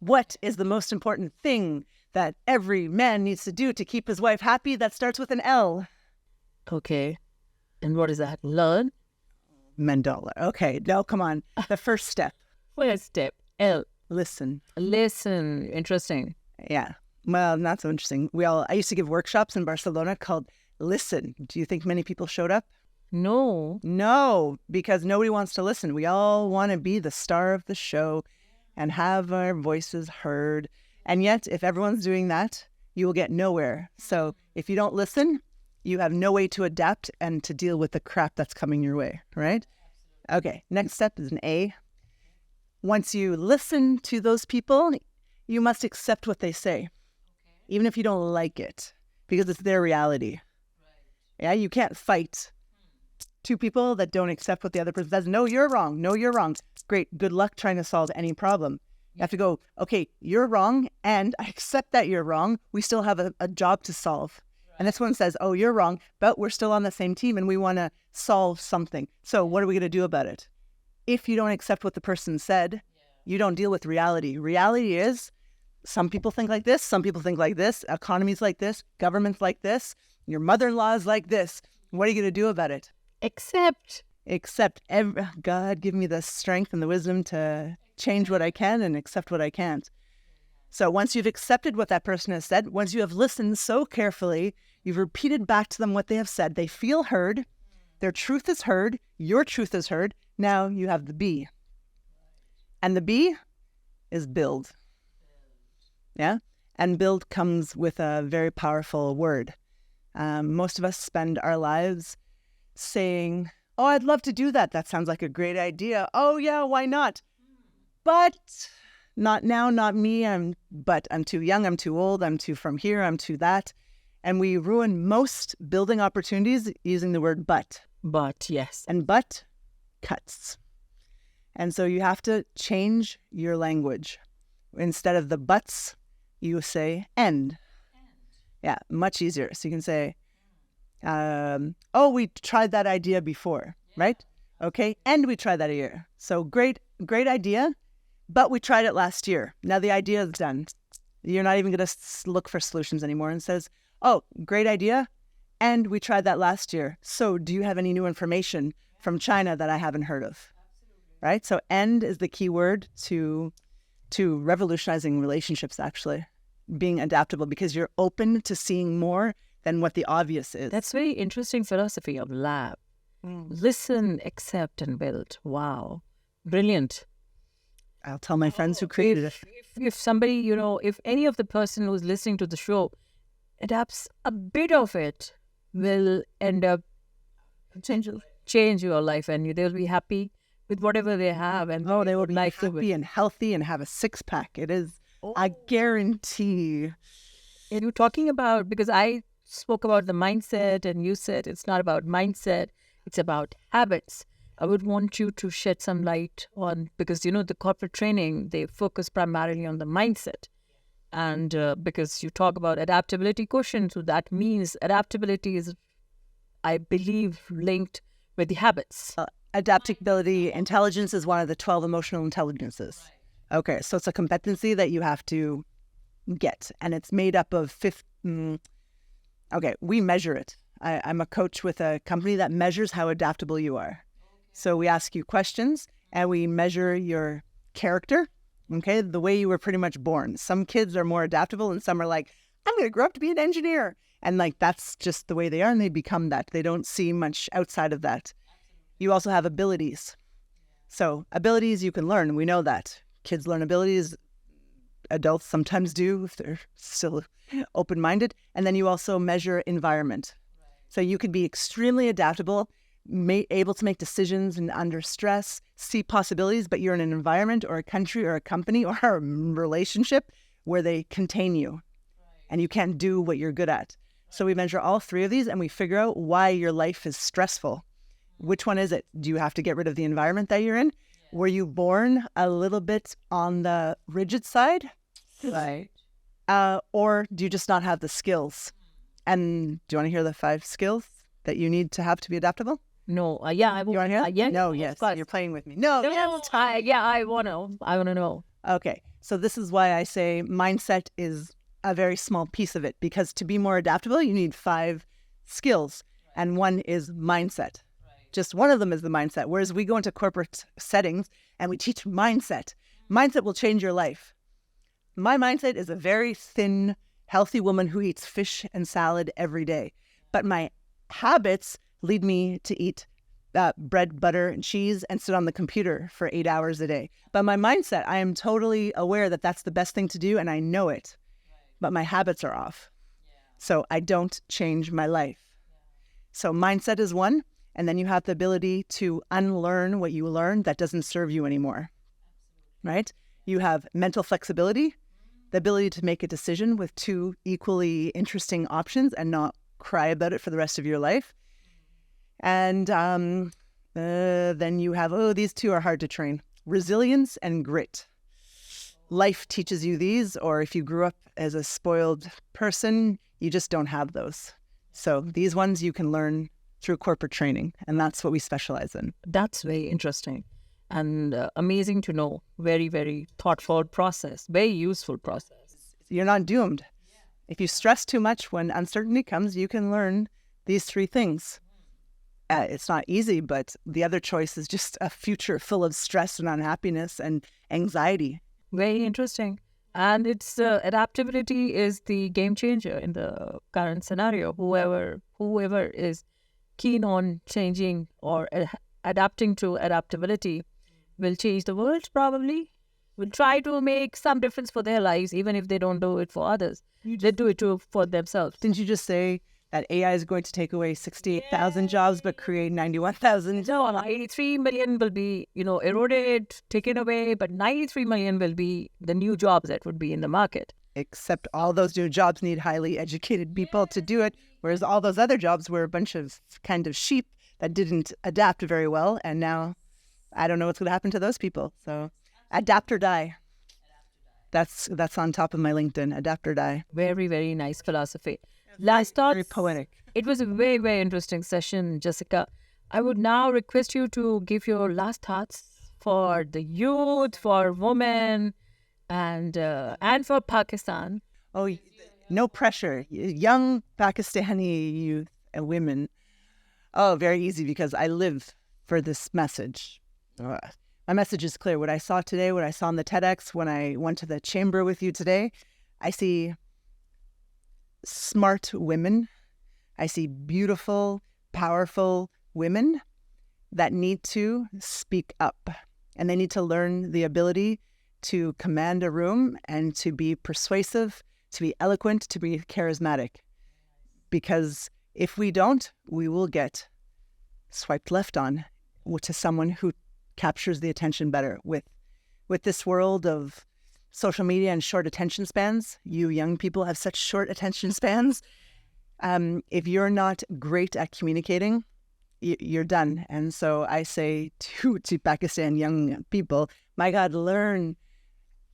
What is the most important thing that every man needs to do to keep his wife happy? That starts with an L. Okay. And what is that? Learn? Mandala. Okay, no, come on. The first step. First step. L. Listen. Listen. Interesting. Yeah. Well, not so interesting. I used to give workshops in Barcelona called Listen. Do you think many people showed up? No. No, because nobody wants to listen. We all want to be the star of the show and have our voices heard. And yet, if everyone's doing that, you will get nowhere. So if you don't listen, you have no way to adapt and to deal with the crap that's coming your way, right? Okay, next step is an A. Once you listen to those people, you must accept what they say, even if you don't like it, because it's their reality. Yeah, you can't fight two people that don't accept what the other person says. No, you're wrong. No, you're wrong. Great. Good luck trying to solve any problem. You have to go, okay, you're wrong, and I accept that you're wrong. We still have a job to solve. And this one says, oh, you're wrong, but we're still on the same team and we want to solve something. So what are we going to do about it? If you don't accept what the person said, you don't deal with reality. Reality is some people think like this, some people think like this, economy's like this, government's like this, your mother-in-law is like this. What are you going to do about it? Accept. God, give me the strength and the wisdom to change what I can and accept what I can't. So once you've accepted what that person has said, once you have listened so carefully, you've repeated back to them what they have said, they feel heard, their truth is heard, your truth is heard. Now you have the B. And the B is build. Yeah? And build comes with a very powerful word. Most of us spend our lives saying, oh, I'd love to do that. That sounds like a great idea. Oh, yeah, why not? But not now, not me. But I'm too young, I'm too old, I'm too from here, I'm too that. And we ruin most building opportunities using the word but. But, yes. And but cuts. And so you have to change your language. Instead of the buts, you say and. Yeah, much easier. So you can say, oh, we tried that idea before, right? Okay, and we tried that a year. So great idea, but we tried it last year. Now the idea is done. You're not even going to look for solutions anymore, and says, oh, great idea, and we tried that last year. So do you have any new information from China that I haven't heard of? Right? So and is the key word to revolutionizing relationships, actually. Being adaptable, because you're open to seeing more than what the obvious is. That's very interesting philosophy of lab. Listen, accept, and build. Wow. Brilliant. I'll tell my friends who created it. If somebody, if any of the person who's listening to the show adapts a bit of it, will end up change your life, and they'll be happy with whatever they have. And they would like to be and healthy and have a six-pack. It is a guarantee. And you're talking about, because I spoke about the mindset and you said it's not about mindset, it's about habits. I would want you to shed some light on, because, the corporate training, they focus primarily on the mindset. And because you talk about adaptability quotient, so that means adaptability is, I believe, linked with the habits. Adaptability intelligence is one of the 12 emotional intelligences. Okay, so it's a competency that you have to get, and it's made up of we measure it. I'm a coach with a company that measures how adaptable you are. So we ask you questions, and we measure your character, okay, the way you were pretty much born. Some kids are more adaptable, and some are like, I'm going to grow up to be an engineer. And that's just the way they are, and they become that. They don't see much outside of that. You also have abilities. So abilities you can learn. We know that. Kids learn abilities. Adults sometimes do if they're still open-minded. And then you also measure environment. So you can be extremely adaptable, able to make decisions and under stress, see possibilities, but you're in an environment or a country or a company or a relationship where they contain you and you can't do what you're good at. So we measure all three of these and we figure out why your life is stressful. Which one is it? Do you have to get rid of the environment that you're in? Were you born a little bit on the rigid side? Right. Or do you just not have the skills? And do you want to hear the 5 skills that you need to have to be adaptable? No. I You want to hear? Yeah. No, yes. You're playing with me. No, yes. I want to know. Okay, so this is why I say mindset is a very small piece of it, because to be more adaptable, you need 5 skills, and one is mindset. Just one of them is the mindset. Whereas we go into corporate settings and we teach mindset. Mindset will change your life. My mindset is a very thin, healthy woman who eats fish and salad every day. But my habits lead me to eat bread, butter, and cheese and sit on the computer for 8 hours a day. But my mindset, I am totally aware that that's the best thing to do, and I know it. But my habits are off. So I don't change my life. So mindset is one. And then you have the ability to unlearn what you learned that doesn't serve you anymore, right? You have mental flexibility, the ability to make a decision with 2 equally interesting options and not cry about it for the rest of your life. And then you have, these 2 are hard to train. Resilience and grit. Life teaches you these, or if you grew up as a spoiled person, you just don't have those. So these ones you can learn through corporate training, and that's what we specialize in. That's very interesting and amazing to know. Very, very thoughtful process, very useful process. You're not doomed. If you stress too much when uncertainty comes, you can learn these 3 things. It's not easy, but the other choice is just a future full of stress and unhappiness and anxiety. Very interesting. And it's adaptability is the game changer in the current scenario. Whoever is keen on changing or adapting to adaptability will change the world, probably. Will try to make some difference for their lives, even if they don't do it for others. They do it for themselves. Didn't you just say that AI is going to take away 68,000 jobs but create 91,000? No, 83 million will be, eroded, taken away, but 93 million will be the new jobs that would be in the market. Except all those new jobs need highly educated people to do it, whereas all those other jobs were a bunch of kind of sheep that didn't adapt very well, and now I don't know what's going to happen to those people. So adapt or die. That's on top of my LinkedIn, adapt or die. Very, very nice philosophy. Last thoughts. Very poetic. It was a very, very interesting session, Jessica. I would now request you to give your last thoughts for the youth, for women, and for Pakistan. Oh, no pressure. Young Pakistani youth and women. Oh, very easy, because I live for this message. My message is clear. What I saw today, what I saw in the TEDx, when I went to the chamber with you today, I see smart women. I see beautiful, powerful women that need to speak up, and they need to learn the ability to command a room and to be persuasive, to be eloquent, to be charismatic. Because if we don't, we will get swiped left on to someone who captures the attention better. With this world of social media and short attention spans, you young people have such short attention spans. If you're not great at communicating, you're done. And so I say to Pakistan young people, my God, learn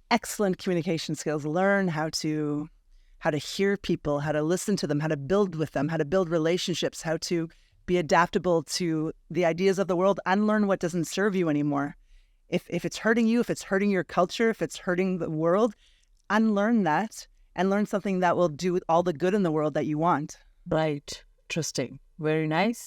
excellent communication skills. Learn how to hear people, how to listen to them, how to build with them, how to build relationships, how to be adaptable to the ideas of the world. Unlearn what doesn't serve you anymore. If it's hurting you, if it's hurting your culture, if it's hurting the world, unlearn that and learn something that will do all the good in the world that you want. Right. Interesting. Very nice.